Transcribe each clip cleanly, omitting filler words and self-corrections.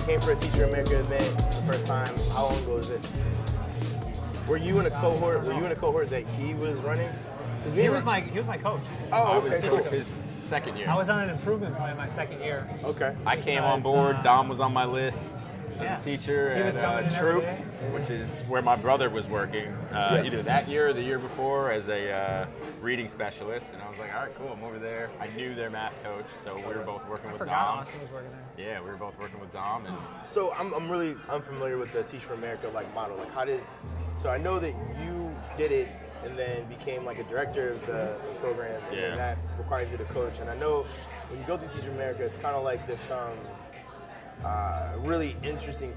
came for a Teach for America event the first time. How long ago was this? Were you in a cohort? Were you in a cohort that he was running? He was my coach. Oh, I was okay. coach his second year. I was on an improvement plan my second year. Okay. I came on board. Dom was on my list as a teacher He was coming at in every Troop, day. which is where my brother was working either that year or the year before as a reading specialist. And I was like, all right, cool, I'm over there. I knew their math coach, so we were both working with Forgot Dom. Austin was working there. Yeah, we were both working with Dom. And So I'm really unfamiliar with the Teach for America model. So I know that you did it and then became like a director of the program, and then that requires you to coach. And I know when you go through Teach for America, it's kind of like this really interesting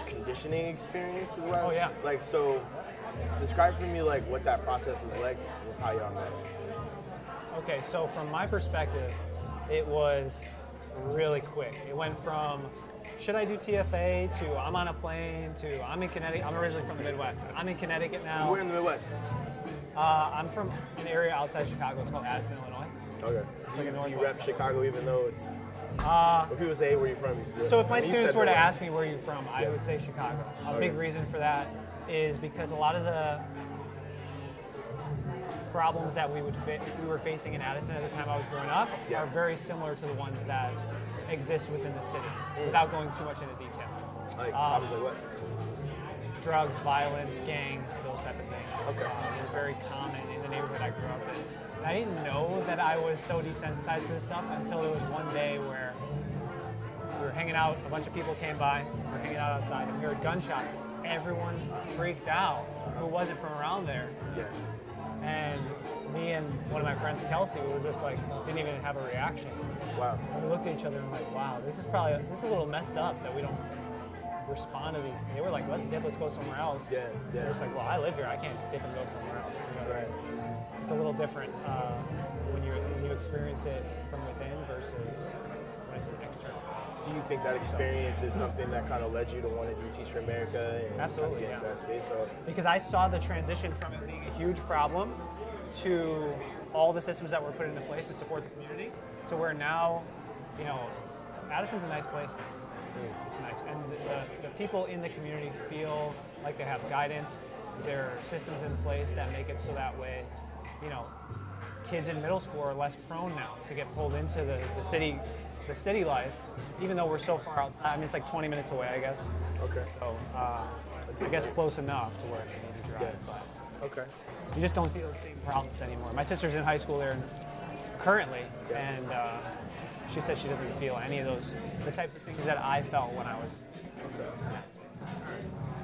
conditioning experience as well. Oh yeah. So describe for me what that process is like with how y'all met. Okay, so from my perspective, it was really quick. It went from should I do TFA to I'm on a plane to I'm in Connecticut. I'm originally from the Midwest. I'm in Connecticut now. Where in the Midwest? I'm from an area outside Chicago. It's called Addison, Illinois. Okay. It's like a Do you northwest rep side. Chicago even though it's... when people say, hey, where you from? So if my You said students were to Midwest. ask me where you're from, I would say Chicago. A Okay. big reason for that is because a lot of the problems that we were facing in Addison at the time I was growing up are very similar to the ones that exist within the city, without going too much into detail. I was like, what? Drugs, violence, gangs, those type of things. Okay. Were very common in the neighborhood I grew up in. And I didn't know that I was so desensitized to this stuff until there was one day where we were hanging out, a bunch of people came by, we were hanging out outside, and we heard gunshots. Everyone freaked out who wasn't from around there. Yeah. And me and one of my friends, Kelsey, we were just like, didn't even have a reaction. Wow. And we looked at each other and were like, wow, this is a little messed up that we don't respond to these. They were like, let's dip, let's go somewhere else. Yeah. We're just like, well, I live here, I can't dip and go somewhere else. You know? Right. It's a little different when you experience it from within versus when it's an external. Do you think that experience is something that kind of led you to want to do Teach for America and Absolutely, kind of get into that space? So, because I saw the transition from it being a huge problem to all the systems that were put into place to support the community to where now, Addison's a nice place now. It's nice. And the people in the community feel like they have guidance. There are systems in place that make it so that way, kids in middle school are less prone now to get pulled into the city life, even though we're so far outside. I mean, it's like 20 minutes away, I guess. okay. So I guess close enough to where it's an easy drive. Yeah. But Okay. you just don't see those same problems anymore. My sister's in high school there currently, and she says she doesn't feel any of the types of things that I felt when I was.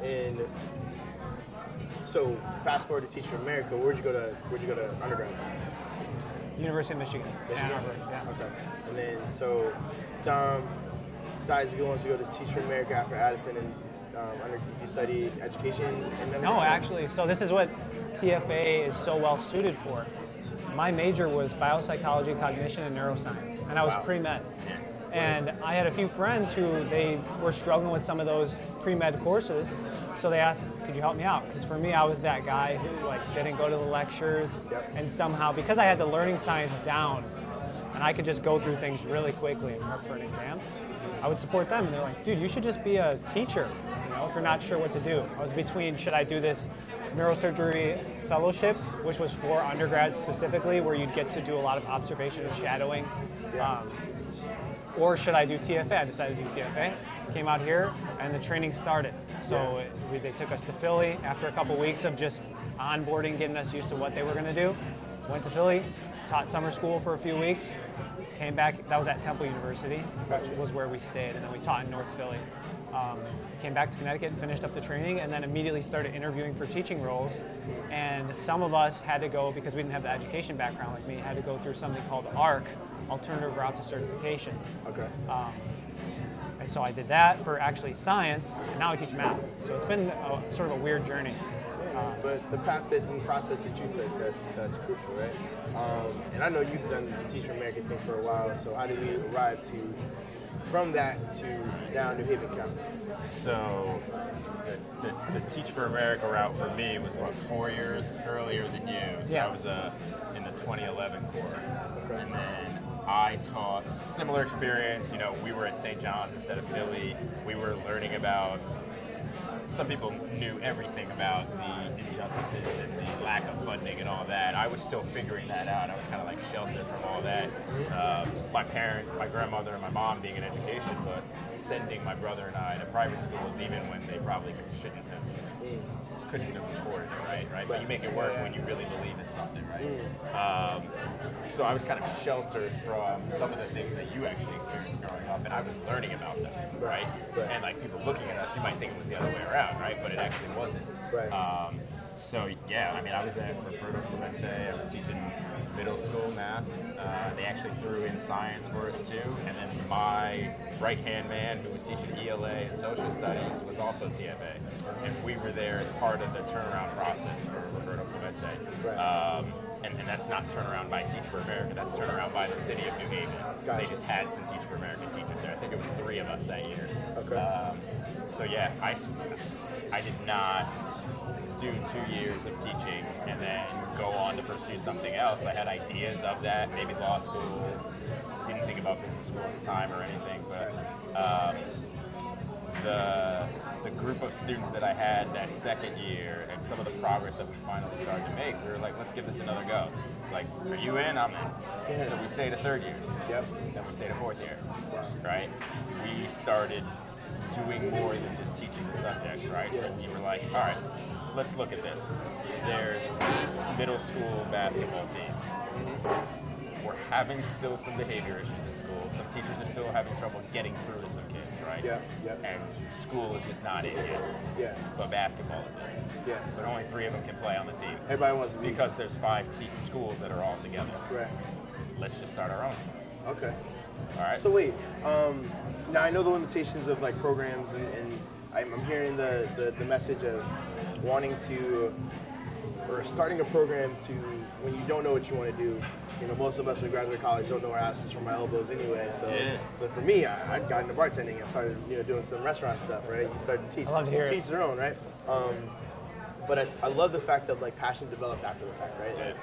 And so, fast forward to Teach for America. Where'd you go to undergrad? University of Michigan. Michigan? Ann Arbor, yeah. Okay. And then, so, Tom wants to go to Teach for America after Addison, and you study education and No, actually, so this is what TFA is so well suited for. My major was biopsychology, cognition, and neuroscience, and I was pre-med. And I had a few friends who they were struggling with some of those pre-med courses, so they asked, could you help me out? Because for me, I was that guy who didn't go to the lectures, and somehow, because I had the learning science down, and I could just go through things really quickly and prep for an exam, I would support them, and they're like, dude, you should just be a teacher, if you're not sure what to do. I was between, should I do this neurosurgery fellowship, which was for undergrads specifically, where you'd get to do a lot of observation and shadowing, or should I do TFA? I decided to do TFA, came out here, and the training started. So they took us to Philly after a couple weeks of just onboarding, getting us used to what they were going to do. Went to Philly, taught summer school for a few weeks, came back. That was at Temple University, which was where we stayed, and then we taught in North Philly. Came back to Connecticut and finished up the training, and then immediately started interviewing for teaching roles. And some of us had to go, because we didn't have the education background like me, had to go through something called ARC, Alternative Route to Certification. Okay. And so I did that for actually science, and now I teach math. So it's been sort of a weird journey. But the path and process that you took, that's crucial, right? And I know you've done the Teach for America thing for a while, so how did we arrive from that to now New Haven counts? So the Teach for America route for me was 4 years earlier than you. So I was in the 2011 core. Okay. And then I taught similar experience. You know, we were at St. John's instead of Philly. We were learning about, some people knew everything about the injustices and the lack of funding and all that. I was still figuring that out. I was kind of like sheltered from all that. My grandmother and my mom being in education, but sending my brother and I to private schools even when they probably couldn't have afforded it, right? But you make it work when you really believe in something, right? So I was kind of sheltered from some of the things that you actually experienced growing up, and I was learning about them, right? And like people looking at us, you might think it was the other way around, right? But it actually wasn't. So yeah, I mean, I was at Roberto Clemente. I was teaching middle school math. They actually threw in science for us too, and then my right-hand man, who was teaching ELA and social studies, was also TFA, and we were there as part of the turnaround process for Roberto Clemente. And that's not turnaround by Teach for America, that's turnaround by the city of New Haven. They just had some Teach for America teachers there. I think it was 3 of us that year. So yeah, I did not do 2 years of teaching and then go on to pursue something else. I had ideas of that, maybe law school, didn't think about business school at the time or anything, but the group of students that I had that second year and some of the progress that we finally started to make, we were like, let's give this another go. Like, are you in? I'm in. So we stayed a 3rd year. Then we stayed a 4th year, right? We started doing more than just teaching the subjects, right? So we were like, all right, let's look at this. There's 8 middle school basketball teams. We're having still some behavior issues at school. Some teachers are still having trouble getting through to some kids, right? And school is just not in yet. But basketball is in. But only 3 of them can play on the team. Everybody wants to be. Because there's 5 schools that are all together. Let's just start our own. All right. So wait, now I know the limitations of like programs, and I'm hearing the message of wanting to, or starting a program to, when you don't know what you want to do. You know, most of us when we graduate college don't know our asses from our elbows anyway. So, but for me, I got into bartending and started, doing some restaurant stuff. Right, you started to teach. I love to hear teach their own, right? But I love the fact that like passion developed after the fact, right?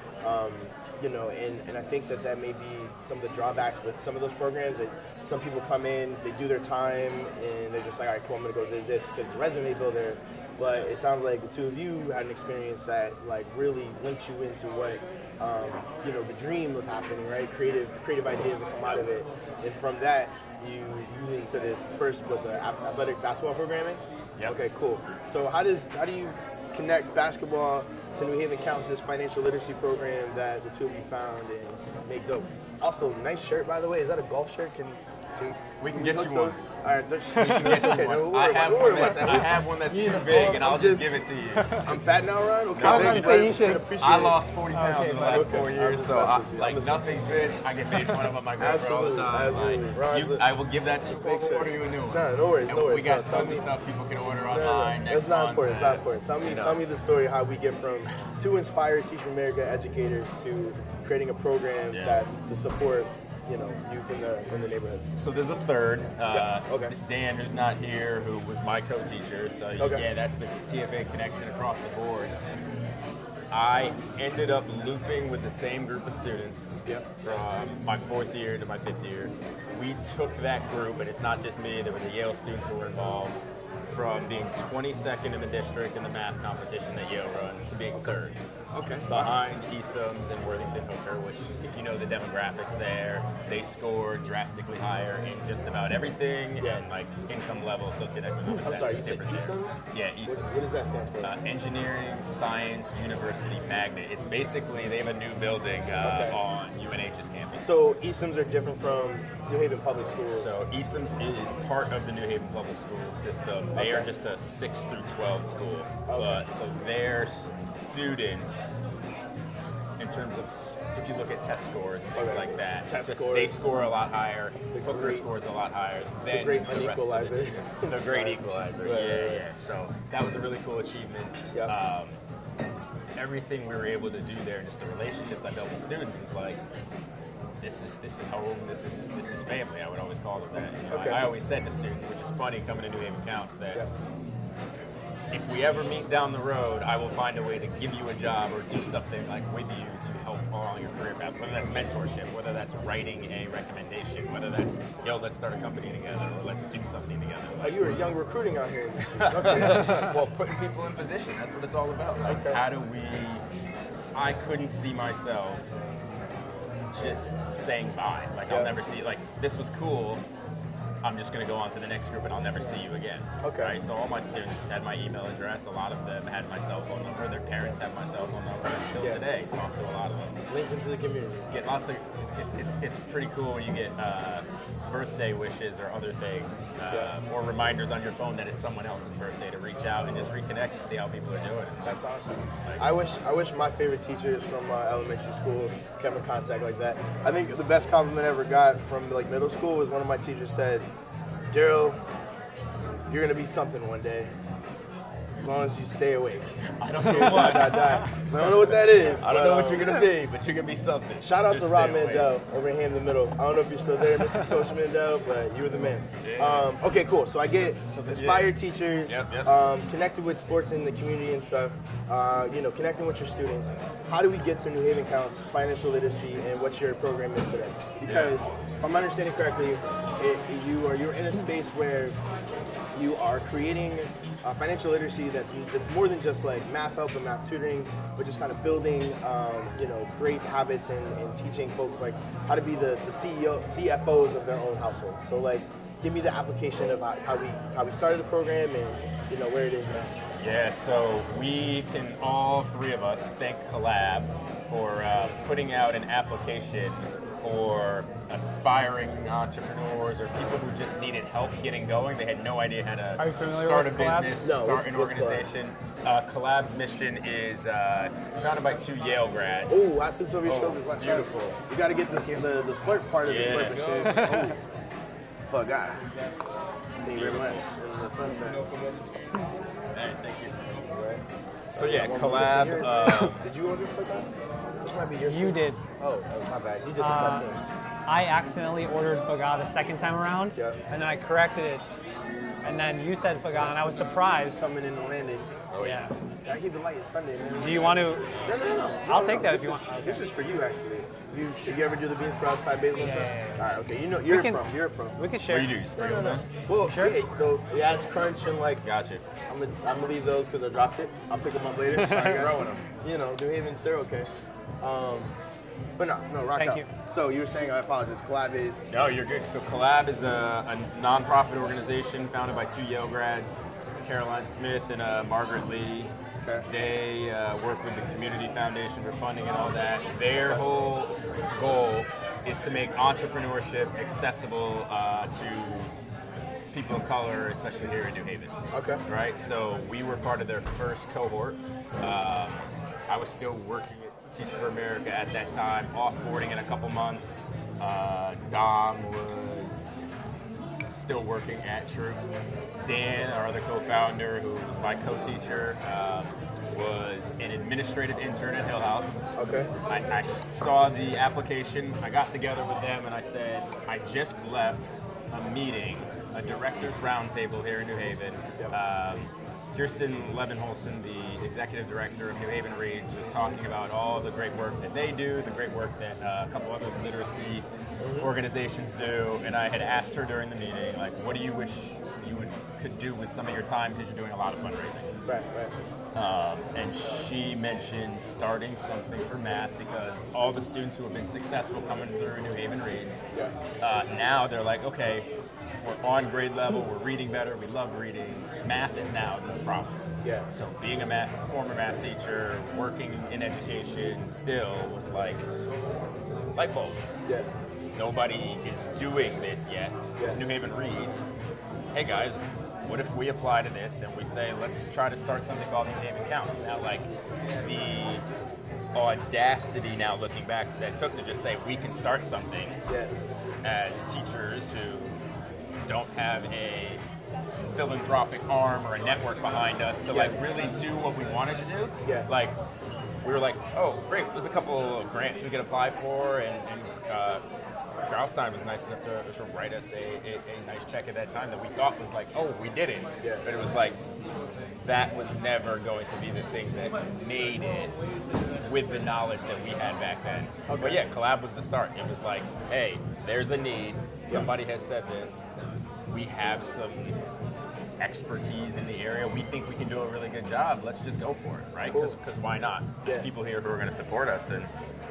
And I think that may be some of the drawbacks with some of those programs. That some people come in, they do their time, and they're just like, all right, cool, I'm gonna go do this because it's a resume builder. But it sounds like the 2 of you had an experience that like really linked you into what the dream was happening, right? Creative ideas that come out of it, and from that you link to this first with the athletic basketball programming. Okay, cool. So how do you connect basketball to New Haven Council's financial literacy program that the 2 of you found and make dope? Also, nice shirt, by the way. Is that a golf shirt? We can get you one. All right, that's okay. I have one that's too big, and I'll just give it to you. I'm fat now, Ron? Okay. I was going to say you should. I lost 40 pounds in the last 4 years, so nothing fits. I get made fun of by my girlfriend all the time. Absolutely. I will give that to you. We'll order you a new one. No worries. We got tons of stuff people can order online. That's not important. It's not important. Tell me the story how we get from 2 inspired Teach for America educators to creating a program that's to support youth in the neighborhood. So there's a 3rd, Dan, who's not here, who was my co-teacher. So that's the TFA connection across the board. I ended up looping with the same group of students from my 4th year to my 5th year. We took that group, and it's not just me, there were the Yale students who were involved, from being 22nd in the district in the math competition that Yale runs to being 3rd. Behind Easums and Worthington Hooker, which, if you know the demographics there, they score drastically higher in just about everything, and like income level, socioeconomic. I'm sorry, you said Easums? Yeah, Easums. What does that stand for? Engineering Science University Magnet. It's basically, they have a new building on UNH's campus. So Easums are different from New Haven Public Schools? So Easums is part of the New Haven Public School system. They are just a 6 through 12 school. But so their students, in terms of, if you look at test scores and things like that, they score a lot higher. The Hooker scores a lot higher than the great the rest equalizer. Of the great equalizer. Yeah. So that was a really cool achievement. Everything we were able to do there, just the relationships I built with students, was like, this is home, this is family. I would always call them that. I always said to students, which is funny coming to New Haven Counts, that if we ever meet down the road, I will find a way to give you a job or do something like with you to help along your career path, whether that's mentorship, whether that's writing a recommendation, whether that's, yo, let's start a company together, or let's do something together. Oh, you were young recruiting out here in the streets. Okay, that's what's up. Well, putting people in position, that's what it's all about. Like, how do we, I couldn't see myself just saying bye. Like, I'll never see, like, this was cool, I'm just going to go on to the next group and I'll never see you again. Okay. Right? So all my students had my email address. A lot of them had my cell phone number. Their parents had my cell phone number. And still today, talk to a lot of them. Links into the community. Get lots of. It's pretty cool when you get birthday wishes or other things, or reminders on your phone that it's someone else's birthday to reach out and just reconnect and see how people are doing. That's awesome. I wish my favorite teachers from elementary school kept in contact like that. I think the best compliment I ever got from like middle school was one of my teachers said, "Daryl, you're gonna be something one day, as long as you stay awake." I don't know what. So I don't know what that is. I don't know what you're gonna be, but you're gonna be something. Shout out Just to Rob stay awake. Mandel over in Hampton Middle. I don't know if you're still there, Coach Mandel, but you were the man. Yeah. Okay, cool. So I get inspired teachers, Yep. connected with sports in the community and stuff. Connecting with your students. How do we get to New Haven Counts financial literacy and what your program is today? Because if I'm understanding correctly, you're in a space where you are creating financial literacy that's more than just like math help and math tutoring, but just kind of building great habits and teaching folks like how to be the CFOs of their own household. So like, give me the application of how we started the program and where it is now. Yeah, so we can, all three of us, thank Collab for putting out an application for aspiring entrepreneurs or people who just needed help getting going. They had no idea how to start a business, start an organization. Collab's mission is it's founded by 2 Yale grads. Oh, I see some of your shoulders. Watch out. Beautiful. You got to get the slurp part of the slurp and shit. Oh, forgot. Thank you very much. The first set. Hey, thank you. So yeah, Collab. Did you order for that? This might be your. You did. Oh, my bad. You did the fucking. I accidentally ordered Faga the second time around, and then I corrected it, and then you said Faga, and I was surprised. Coming in the landing. Oh yeah. I keep it light. It's Sunday, man. Do you want to? No. I'll take that if you want. This is for you, actually. Did you ever do the bean sprouts, side basil and stuff? Yeah. All right, okay. You're a pro. We can What share. do you do? You spray them in? Well, Sure. it adds crunch and like. Gotcha. I'm gonna leave those because I dropped it. I'll pick them up later. Sorry, guys. Throwing them. New Haven's, they're okay. But no, rock Thank out. you. So you were saying, I apologize. Collab is. No, you're good. So Collab is a nonprofit organization founded by 2 Yale grads, Caroline Smith and Margaret Lee. Okay. They work with the Community Foundation for funding and all that. Their whole goal is to make entrepreneurship accessible to people of color, especially here in New Haven. Okay. Right? So we were part of their first cohort. I was still working at Teach for America at that time, offboarding in a couple months. Dom was still working at Troop. Dan, our other co-founder, who was my co-teacher, was an administrative intern at Hill House. Okay. I saw the application, I got together with them and I said, I just left a meeting, a director's roundtable here in New Haven. Kirsten Levenholson, the executive director of New Haven Reads, was talking about all the great work that they do, the great work that a couple other literacy organizations do, and I had asked her during the meeting, like, what do you wish you could do with some of your time, because you're doing a lot of fundraising. Right. And she mentioned starting something for math, because all the students who have been successful coming through New Haven Reads, now they're like, okay, we're on grade level, we're reading better, we love reading. Math is now the problem. Yeah. So being a former math teacher, working in education still was like light bulb. Yeah. Nobody is doing this yet. Because New Haven Reads, hey guys, what if we apply to this and we say, let's try to start something called New Haven Counts? Now, like, the audacity now looking back that took to just say we can start something as teachers who don't have a philanthropic arm or a network behind us to like really do what we wanted to do. Yeah. Like, we were like, oh great, there's a couple of grants we could apply for, and Graustein was nice enough to write us a nice check at that time that we thought was like, oh, we did it. Yeah. But it was like, that was never going to be the thing that made it with the knowledge that we had back then. Okay. But yeah, collab was the start. It was like, hey, there's a need. Somebody has said this. We have some expertise in the area. We think we can do a really good job. Let's just go for it, right? Because why not? There's people here who are going to support us, and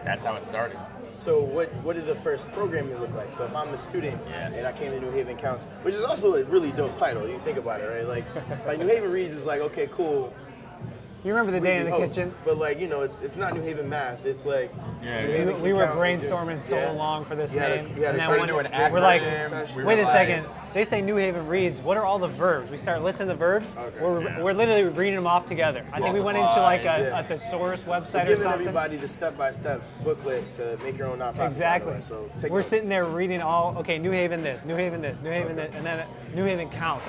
that's how it started. So what did the first programming look like? So if I'm a student and I came to New Haven Counts, which is also a really dope title, you think about it, right? Like New Haven Reads is like, okay, cool. You remember the day in the kitchen? But like, it's not New Haven Math. It's like we were brainstorming so long for this name. And then we're like, wait a second. They say New Haven Reads. What are all the verbs? We start listing the verbs. Okay. We're literally reading them off together. I think we went into like a thesaurus website or something. Giving everybody the step-by-step booklet to make your own nonprofit. Exactly. So we're sitting there reading New Haven this, New Haven this, New Haven this, and then New Haven Counts.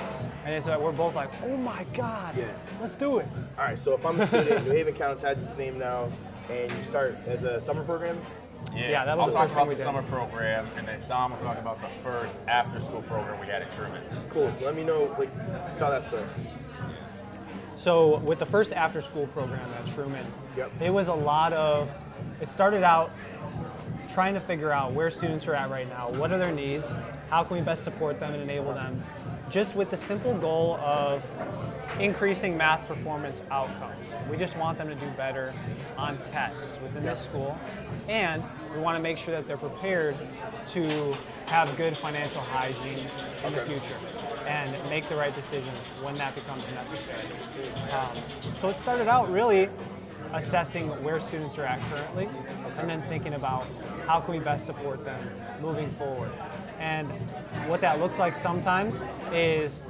And it's like, we're both like, oh my God, let's do it. All right, so if I'm a student, New Haven Counts has its name now, and you start as a summer program? Yeah, that was the first thing we did. I'll talk about the summer program, and then Dom will talk about the first after-school program we had at Truman. Cool, so let me know, tell that story. So with the first after-school program at Truman, it was it started out trying to figure out where students are at right now, what are their needs, how can we best support them and enable them, just with the simple goal of increasing math performance outcomes. We just want them to do better on tests within this school, and we want to make sure that they're prepared to have good financial hygiene in the future and make the right decisions when that becomes necessary. So it started out really assessing where students are at currently, and then thinking about how can we best support them moving forward. And what that looks like sometimes is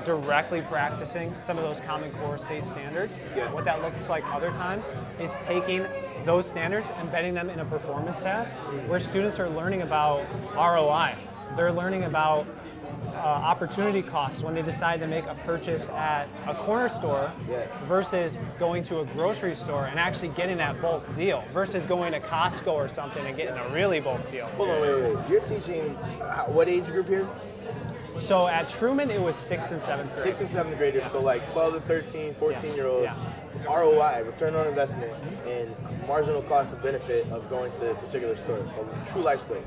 directly practicing some of those Common Core state standards. What that looks like other times is taking those standards, embedding them in a performance task where students are learning about ROI. They're learning about opportunity costs when they decide to make a purchase at a corner store versus going to a grocery store and actually getting that bulk deal versus going to Costco or something and getting a really bulk deal. Hold on, wait. You're teaching what age group here? So at Truman, it was 6th and 7th grade. 6th and 7th graders, so like 12 to 13, 14-year-olds. ROI, return on investment, and marginal cost of benefit of going to a particular store. So true life skills.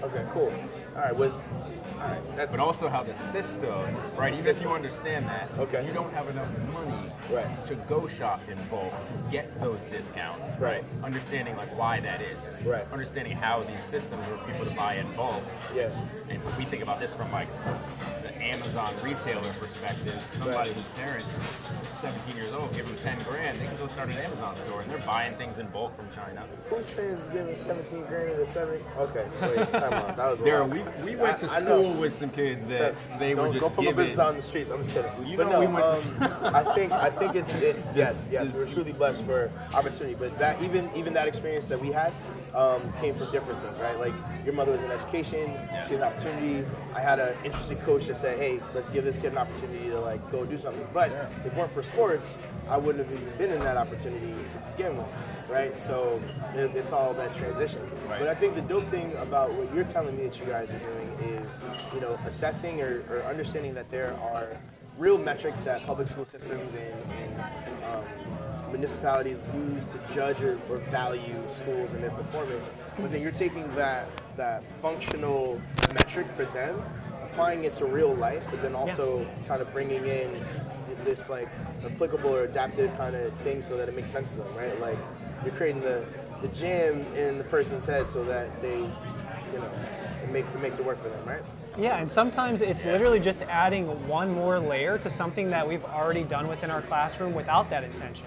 Okay, cool. All right, but also how the system, right? Even if you understand that, you don't have enough money to go shop in bulk to get those discounts, right? Understanding like why that is, understanding how these systems were people to buy in bulk. And we think about this from like the Amazon retailer perspective. Somebody whose parents, 17 years old, give them 10 grand, they can go start an Amazon store and they're buying things in bulk from China. Whose parents is giving 17 grand to 7? Okay, wait, time out. That was a lot. We went to school with some kids that they were just don't put my business on the streets. I'm just kidding. We went to I think it's yes. We're truly blessed for opportunity. But that even that experience that we had came from different things, right? Like your mother was in education, she had an opportunity. I had an interesting coach that said, hey, let's give this kid an opportunity to like go do something. But if it weren't for sports, I wouldn't have even been in that opportunity to begin with. Right, so it's all that transition. But I think the dope thing about what you're telling me that you guys are doing is, assessing or understanding that there are real metrics that public school systems and municipalities use to judge or value schools and their performance. But then you're taking that functional metric for them, applying it to real life, but then also kind of bringing in this like applicable or adaptive kind of thing so that it makes sense to them, right? Like you're creating the jam in the person's head so that they, it makes it work for them, right? Yeah, and sometimes it's literally just adding one more layer to something that we've already done within our classroom without that intention.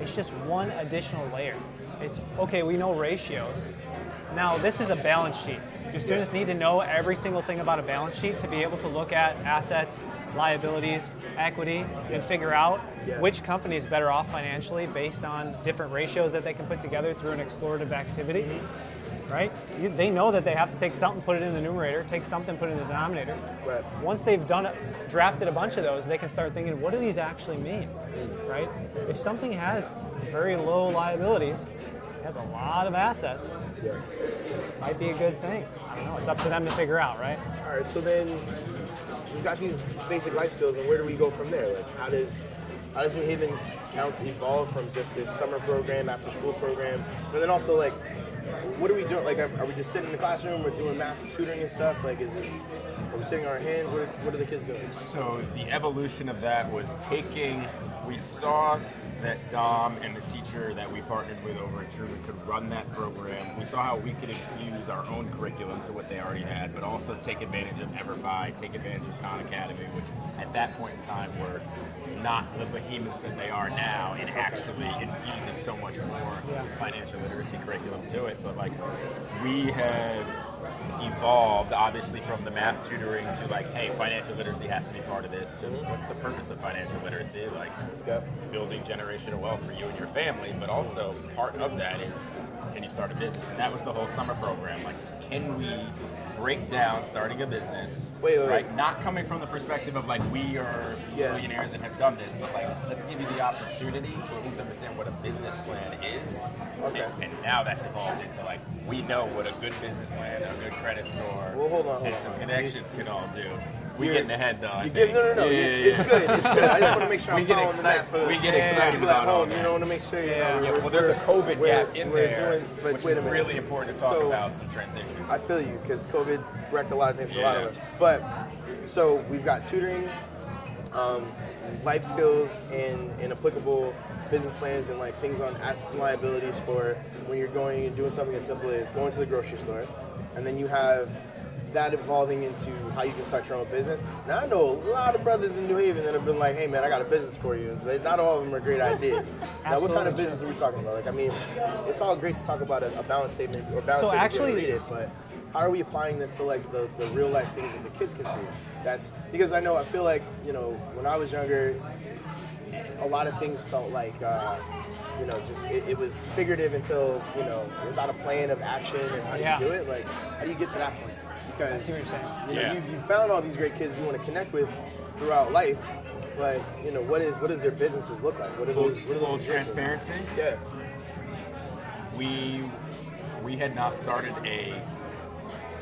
It's just one additional layer. It's, okay, we know ratios. Now, this is a balance sheet. Your students need to know every single thing about a balance sheet to be able to look at assets, liabilities, equity, and figure out which company is better off financially based on different ratios that they can put together through an explorative activity. Right? They know that they have to take something, put it in the numerator, take something, put it in the denominator. Once they've drafted a bunch of those, they can start thinking, what do these actually mean? Right? If something has very low liabilities, has a lot of assets. Yeah. Might be a good thing. I don't know. It's up to them to figure out, right? All right, so then we've got these basic life skills, and where do we go from there? Like, how does New Haven Counts evolve from just this summer program, after school program, but then also like, what are we doing? Like, are we just sitting in the classroom? We're doing math tutoring and stuff. Like, are we sitting on our hands? What are the kids doing? So the evolution of that was we saw that Dom and the teacher that we partnered with over at Truman could run that program. We saw how we could infuse our own curriculum to what they already had, but also take advantage of EverFi, take advantage of Khan Academy, which at that point in time were not the behemoths that they are now, and actually infusing so much more financial literacy curriculum to it. But like, we have evolved obviously from the math tutoring to like, hey, financial literacy has to be part of this, to what's the purpose of financial literacy, like building generational wealth for you and your family, but also part of that is, can you start a business? And that was the whole summer program. Like, can we break down starting a business, right? Not coming from the perspective of like, we are millionaires and have done this, but like, let's give you the opportunity to at least understand what a business plan is. Okay. And now that's evolved into like, we know what a good business plan, a good credit score, and some connections can all do. We're getting ahead though. No. It's good. It's good. I just want to make sure I'm following the math. We get excited about all that. You know, want to make sure. Well, there's a COVID gap in there, which is really important to talk about some transitions. I feel you, because COVID wrecked a lot of things for a lot of us. But so we've got tutoring, life skills, and applicable business plans, and like things on assets and liabilities for when you're going and doing something as simple as going to the grocery store, and then you have that evolving into how you can start your own business. Now, I know a lot of brothers in New Haven that have been like, hey man, I got a business for you. Not all of them are great ideas. Now, what kind of business are we talking about? Like, I mean, it's all great to talk about a balance statement or balance statement actually, read it, but how are we applying this to like the real life things that the kids can see? That's because I feel like, you know, when I was younger, a lot of things felt like, you know, just it was figurative until, you know, without a plan of action and how do you do it? Like, how do you get to that point? Because you know, you found all these great kids you want to connect with throughout life, but you know, what does their businesses look like? What are those full transparency? Yeah. We had not started a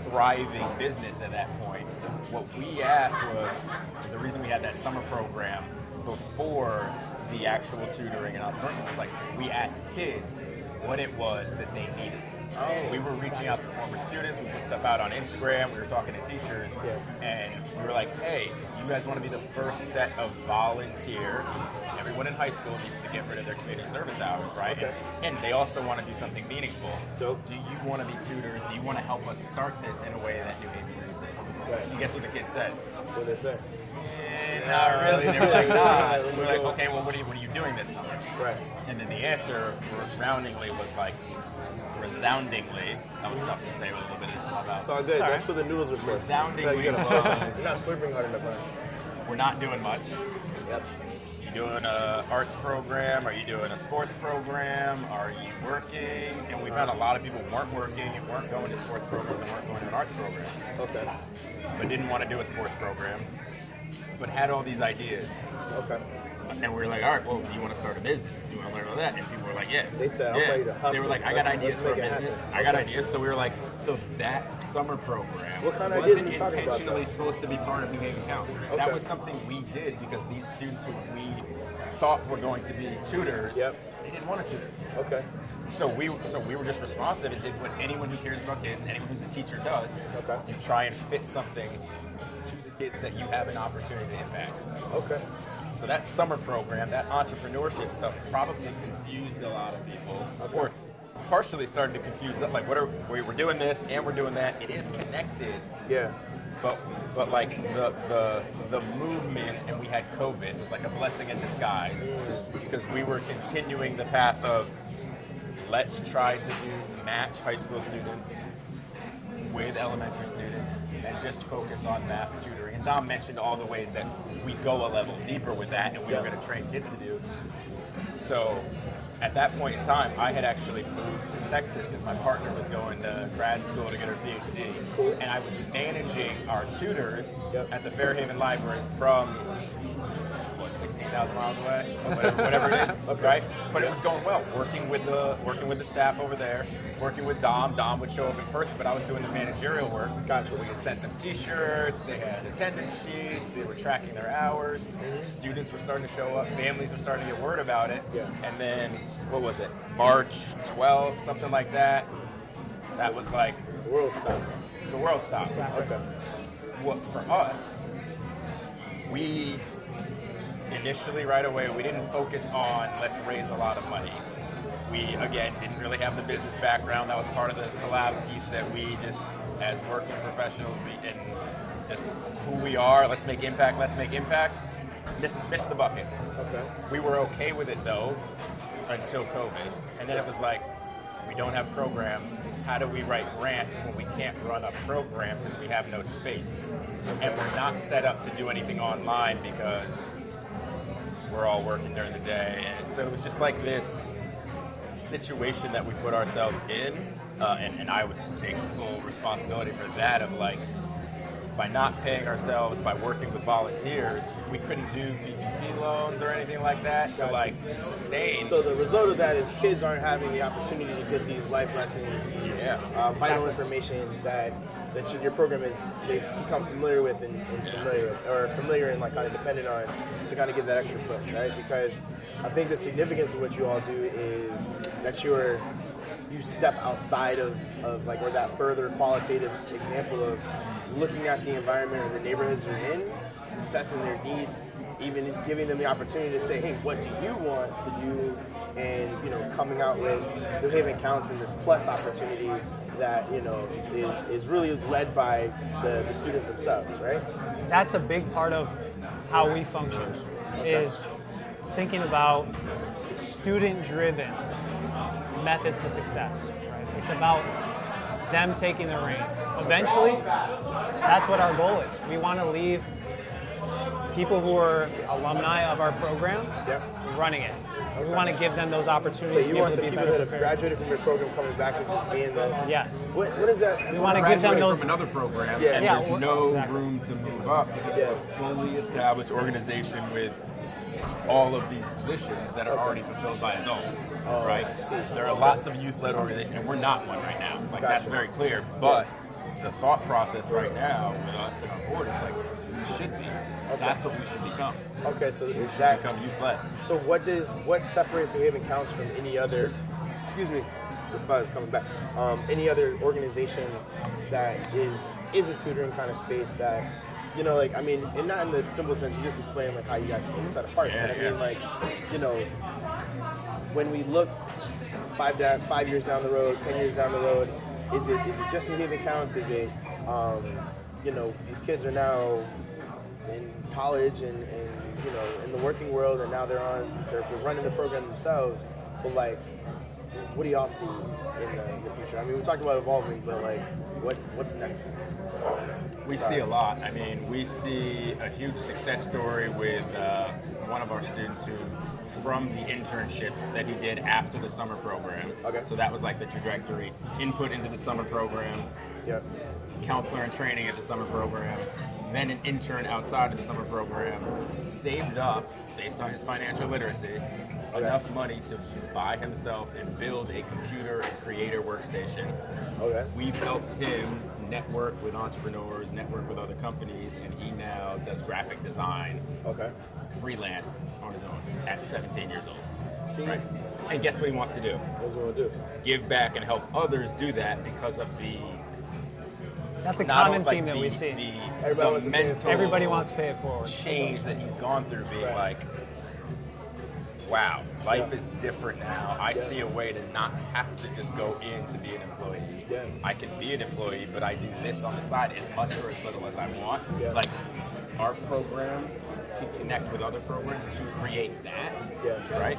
thriving business at that point. What we asked was, the reason we had that summer program before the actual tutoring and entrepreneurship was like, we asked kids what it was that they needed. We were reaching out to former students, we put stuff out on Instagram, we were talking to teachers, and we were like, hey, do you guys want to be the first set of volunteers? Everyone in high school needs to get rid of their community service hours, right? Okay. And they also want to do something meaningful. Dope. Do you want to be tutors? Do you want to help us start this in a way that New Haven exists? Right. And guess what the kids said? What did they say? Not really. They were like, nah. We were like, okay, well, what are you doing this summer? Right. And then the answer, resoundingly, was like, resoundingly, that was tough to say with a little bit of small mouth. It's all good. Sorry. That's what the noodles are for. Resoundingly, you're not slurping hard enough. We're not doing much. Yep. You doing a arts program? Are you doing a sports program? Are you working? And we found a lot of people weren't working and weren't going to sports programs and weren't going to an arts program. Okay. But didn't want to do a sports program, but had all these ideas. Okay. And we were like, all right, well, do you want to start a business? Do you want to learn all that? And people were like, yeah. They said, I'm ready to hustle. They were like, I got ideas for a business. I got ideas. So we were like, so that summer program wasn't intentionally supposed to be part of New Haven Counts. Okay. That was something we did because these students who we thought were going to be tutors, they didn't want to tutor. Okay. So we were just responsive and did what anyone who cares about kids, anyone who's a teacher does. Okay. You try and fit something to the kids that you have an opportunity to impact. Okay. So that summer program, that entrepreneurship stuff probably confused a lot of people, or partially started to confuse them. Like, we're doing this and we're doing that. It is connected. Yeah. But like the movement, and we had COVID, was like a blessing in disguise because we were continuing the path of let's try to match high school students with elementary students and just focus on math tutoring. And Dom mentioned all the ways that we go a level deeper with that and we were going to train kids to do. So at that point in time, I had actually moved to Texas because my partner was going to grad school to get her PhD. Cool. And I was managing our tutors at the Fairhaven Library from 16 50,000 miles away, or whatever it is, right? But it was going well. Working with the staff over there, working with Dom. Dom would show up in person, but I was doing the managerial work. Gotcha. We had sent them T-shirts. They had attendance sheets. They were tracking their hours. Students were starting to show up. Families were starting to get word about it. Yeah. And then what was it? March 12th, something like that. That was like The world stops. the world stopped. Okay. What for us? We initially, right away, we didn't focus on let's raise a lot of money. We, again, didn't really have the business background. That was part of the collab piece that we just, as working professionals, and just who we are, let's make impact, missed the bucket. Okay. We were okay with it, though, until COVID. And then it was like, we don't have programs. How do we write grants when we can't run a program because we have no space? And we're not set up to do anything online because we're all working during the day. And so it was just like this situation that we put ourselves in. And I would take full responsibility for that of like, by not paying ourselves, by working with volunteers, we couldn't do PPP loans or anything like that to like sustain. So the result of that is kids aren't having the opportunity to get these life lessons, these vital information that your program is they've become familiar with and familiar and like kind of dependent on to kind of give that extra push, right? Because I think the significance of what you all do is that you step outside of like or that further qualitative example of looking at the environment or the neighborhoods you're in, assessing their needs, even giving them the opportunity to say, hey, what do you want to do? And, coming out with New Haven Counts and this plus opportunity that, is really led by the student themselves, right? That's a big part of how we function, is thinking about student-driven methods to success. Right? It's about them taking the reins. Eventually, that's what our goal is. We want to leave people who are alumni of our program running it. We want to give them those opportunities. You want the people that have graduated from your program coming back and just being the... Yes. What is that? We want to give them those... from another program, and Yeah. there's no room to move up because it's a fully established organization with all of these positions that are already fulfilled by adults, right? There are lots of youth-led organizations, and we're not one right now. Like, that's very clear. But the thought process right now with us and our board is like, we should be. That's what we should become. Okay, so We is should that... become youth-led. So what separates New Haven Counts from any other... Excuse me, the fuzz coming back. Any other organization that is a tutoring kind of space that... and not in the simple sense, you just explained like how you guys set apart. But I mean, like, when we look 5 years down the road, 10 years down the road, is it just New Haven Counts? Is it, these kids are now in college and in the working world, and now they're running the program themselves. But like, what do y'all see in the future? I mean, we talked about evolving, but like, what's next? We see a lot. I mean, we see a huge success story with one of our students who, from the internships that he did after the summer program. Okay. So that was like the trajectory. Input into the summer program. Yep. Counselor in training at the summer program. Then an intern outside of the summer program. Saved up, based on his financial literacy, enough money to buy himself and build a computer and creator workstation. Okay. We've helped him network with entrepreneurs, network with other companies, and he now does graphic design, freelance on his own at 17 years old. See? Right? And guess what he wants to do? What does he want to do? Give back and help others do that because of the... That's a common theme that we see. Everybody wants to pay it forward. Change that he's gone through, being like, wow, life is different now. I see a way to not have to just go in to be an employee. Yeah. I can be an employee, but I do this on the side as much or as little as I want. Yeah. Like, our programs can connect with other programs to create that, right?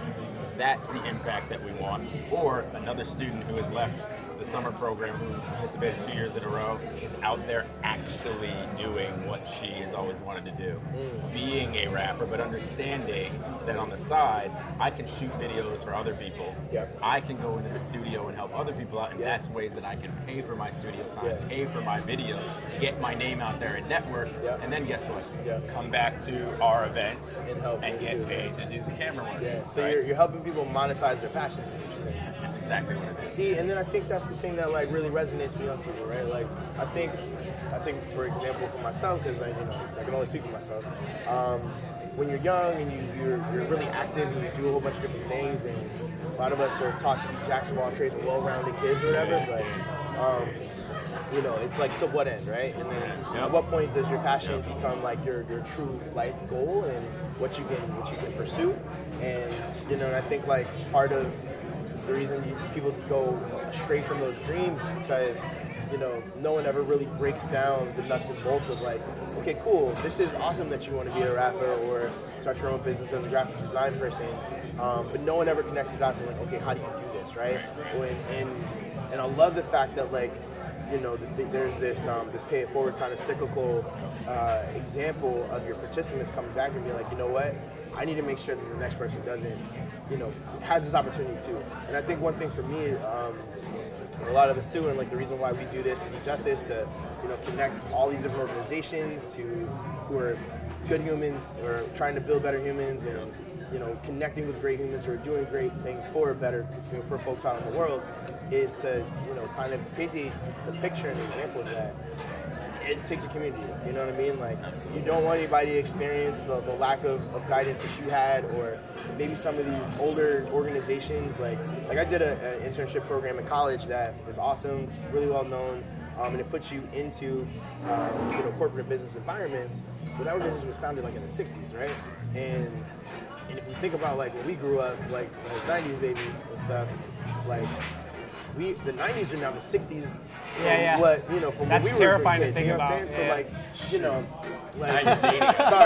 That's the impact that we want. Or another student who has left the summer program, who participated 2 years in a row, is out there actually doing what she has always wanted to do. Being a rapper, but understanding that on the side, I can shoot videos for other people. Yep. I can go into the studio and help other people out, and that's ways that I can pay for my studio time, pay for my videos, get my name out there and network, and then guess what? Come back to our events and get paid to do the camera work. Yeah. So you're helping people monetize their passions, is what you're saying. That's exactly what it is. See, and then I think that's the thing that like really resonates with young people, right? Like I think for example for myself, because I can only speak for myself. When you're young and you're really active and you do a whole bunch of different things, and a lot of us are taught to be jacks of all trades and well-rounded kids or whatever, but it's like to what end, right? And then at what point does your passion become like your true life goal and what you can pursue? And and I think like part of the reason people go astray from those dreams is because no one ever really breaks down the nuts and bolts of like, okay, cool, this is awesome that you want to be a rapper or start your own business as a graphic design person, but no one ever connects the dots and like, okay, how do you do this, right? And I love the fact that like, there's this pay it forward kind of cyclical example of your participants coming back and being like, you know what, I need to make sure that the next person doesn't, has this opportunity too. And I think one thing for me, a lot of us too, and like the reason why we do this at Injustice to, connect all these different organizations who are good humans or trying to build better humans and, connecting with great humans who are doing great things for for folks out in the world, is to, kind of paint the picture and the example of that. It takes a community, you know what I mean? Like, you don't want anybody to experience the lack of guidance that you had, or maybe some of these older organizations. Like I did an internship program in college that is awesome, really well known, and it puts you into corporate business environments. But that organization was founded like in the 60s, right? And if you think about like when we grew up, like as 90s babies and stuff, like the 90s are now the 60s. What from that's when we terrifying were kids, to think about.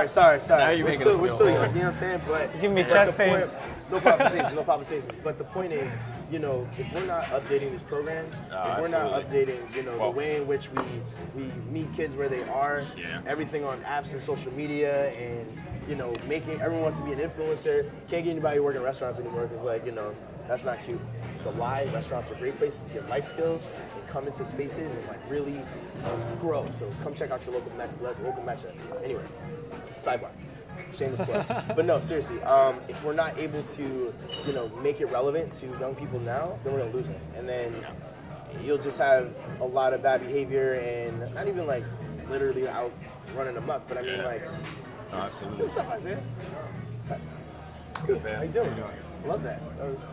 Sorry. Now you're making us We're feel still old. young, you know what I'm saying? But You're giving me chest pains. No palpitations. But the point is, if we're not updating these programs, if we're not updating, the way in which we meet kids where they are, everything on apps and social media, and making everyone wants to be an influencer. Can't get anybody working in restaurants anymore because that's not cute. It's a lie. Restaurants are great places to get life skills and come into spaces and like really just grow. So come check out your local Mecha. Anyway, sidebar. Shameless plug. But no, seriously, if we're not able to, make it relevant to young people now, then we're gonna lose it. And then you'll just have a lot of bad behavior and not even like literally out running amok, but I mean like. Oh, absolutely. What's up, Isaiah? Good, man. How you doing? Love that. That was,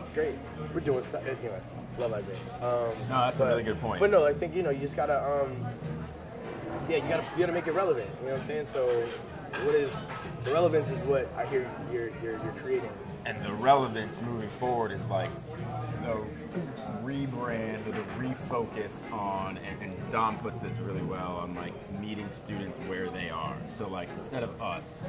it's great. We're doing stuff. Anyway, love Isaiah. No, that's a really good point. But no, I think, you just gotta, you gotta make it relevant. You know what I'm saying? So, the relevance is what I hear you're creating. And the relevance moving forward is like the rebrand or the refocus on, and Dom puts this really well, on like meeting students where they are. So like instead of us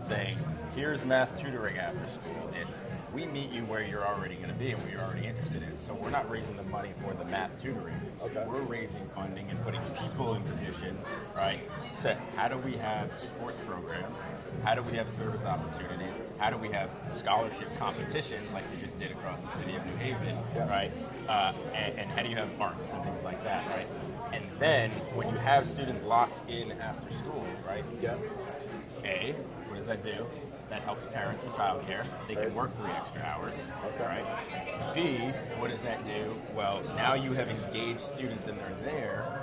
saying, here's math tutoring after school, it's we meet you where you're already going to be and what you're already interested in. So we're not raising the money for the math tutoring. Okay. We're raising funding and putting people in positions, right, to how do we have sports programs, how do we have service opportunities, how do we have scholarship competitions like we just did across the city of New Haven, right, and how do you have arts and things like that, right? And then when you have students locked in after school, right, A, what does that do? That helps parents with childcare. They can work 3 extra hours, right? B, what does that do? Well, now you have engaged students and they're there.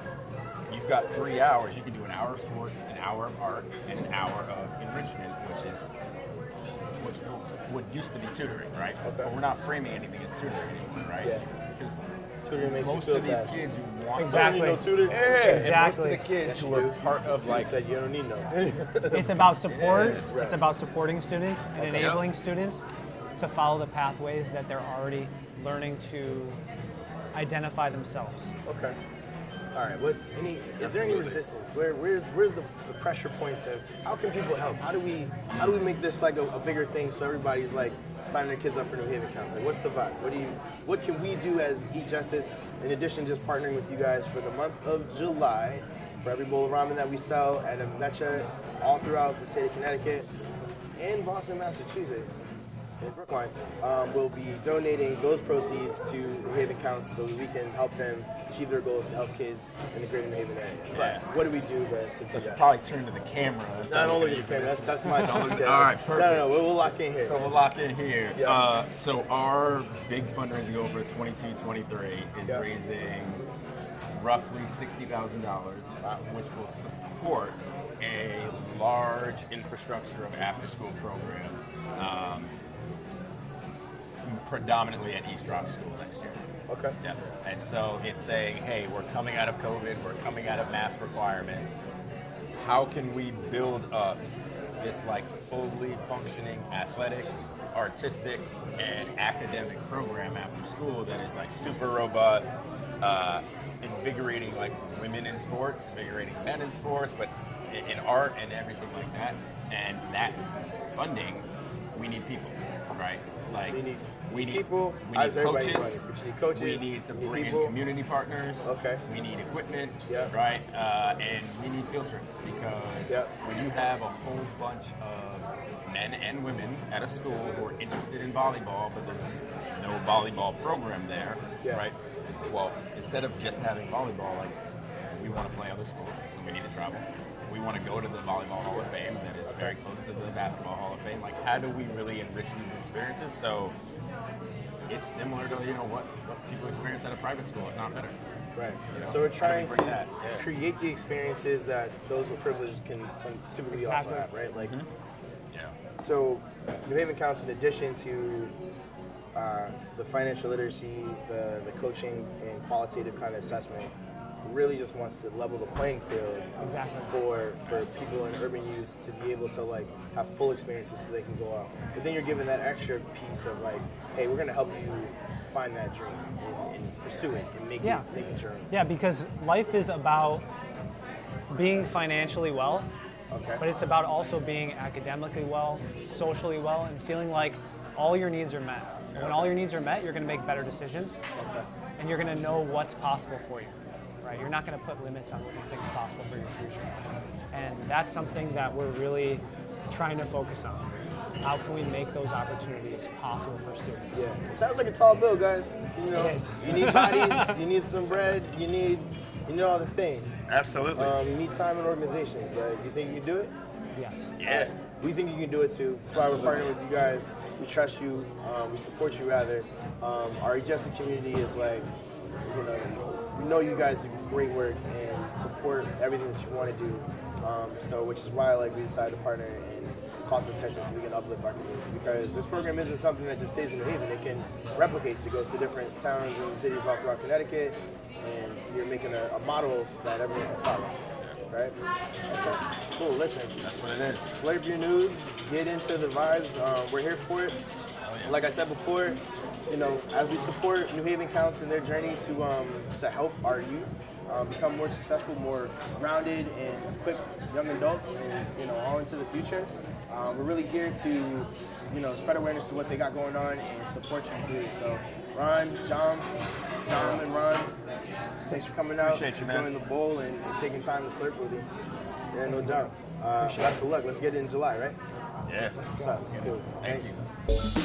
You've got 3 hours. You can do an hour of sports, an hour of art, and an hour of enrichment, which would used to be tutoring, right? Okay. But we're not framing anything as tutoring anymore, right? Yeah. Because tutoring makes most you feel of these bad. Kids who want tutor. And most of the kids who are part of like said you don't need no. It's about support. It's about supporting students and enabling students to follow the pathways that they're already learning to identify themselves. Okay. All right. Is there any resistance? Where's the pressure points, and how can people help? How do we make this like a bigger thing so everybody's like signing their kids up for New Haven Counts? Like, what's the vibe? What can we do as Eat Justice in addition to just partnering with you guys for the month of July for every bowl of ramen that we sell at a Mecha all throughout the state of Connecticut and Boston, Massachusetts, in Brookline, will be donating those proceeds to New Haven Counts so that we can help them achieve their goals to help kids in the greater New Haven area. Yeah. But what do we do to do that? Probably turn to the camera. No, don't look at the camera. That's my job. All right, perfect. No, we'll lock in here. So we'll lock in here. Yeah. So our big fundraising goal for 22-23 is raising roughly $60,000, which will support a large infrastructure of after-school programs, predominantly at East Rock School next year. Okay. Yeah. And so it's saying, hey, we're coming out of COVID, we're coming out of mask requirements. How can we build up this like fully functioning athletic, artistic, and academic program after school that is like super robust, invigorating like women in sports, invigorating men in sports, but in art and everything like that. And that funding, we need people, right? Like So we need people. we need Everybody's coaches. money. We need coaches. We need to we need bring in people. community partners. Okay. We need equipment. Yeah. Right. And we need field trips because when you have a whole bunch of men and women at a school who are interested in volleyball, but there's no volleyball program there, right? Well, instead of just having volleyball, like we want to play other sports, so we need to travel. We want to go to the Volleyball Hall of Fame that is very close to the Basketball Hall of Fame. Like, how do we really enrich these experiences? So it's similar to what people experience at a private school, if not better. Right. You know? So we're trying How do we to bring that? create the experiences that those with privilege can typically also have, right? Like, so New Haven Counts, in addition to the financial literacy, the coaching, and qualitative kind of assessment, really just wants to level the playing field for people in urban youth to be able to like have full experiences so they can go off. But then you're given that extra piece of like, hey, we're going to help you find that dream and pursue it and make it your own. Yeah, because life is about being financially well, but it's about also being academically well, socially well, and feeling like all your needs are met. When all your needs are met, you're going to make better decisions, and you're going to know what's possible for you. Right? You're not going to put limits on what you think is possible for your future. And that's something that we're really trying to focus on. How can we make those opportunities possible for students? Yeah, it sounds like a tall bill, guys. You know, It is. you need bodies, you need some bread, you need all the things. Absolutely. You need time and organization. You think you can do it? Yes. Yeah. We think you can do it too. That's why we're partnering with you guys. We trust you. We support you rather. Our Justice community is like, we know you guys do great work and support everything that you want to do. Which is why we decided to partner and cause some attention so we can uplift our community. Because this program isn't something that just stays in New Haven. It can replicate to go to different towns and cities all throughout Connecticut, and you're making a model that everyone can follow. Right? Okay. Cool. Listen. That's what it is. Slurp your news. Get into the vibes. We're here for it. Like I said before, as we support New Haven Counts in their journey to help our youth become more successful, more grounded, and equip young adults, and all into the future, we're really here to spread awareness to what they got going on and support you through it. So, Ron, Dom, and Ron, thanks for coming out, Appreciate you, man. joining the bowl, and taking time to slurp with you. Yeah, no doubt. Best of luck. Let's get it in July, right? Yeah. That's what's up. Cool. Thank you.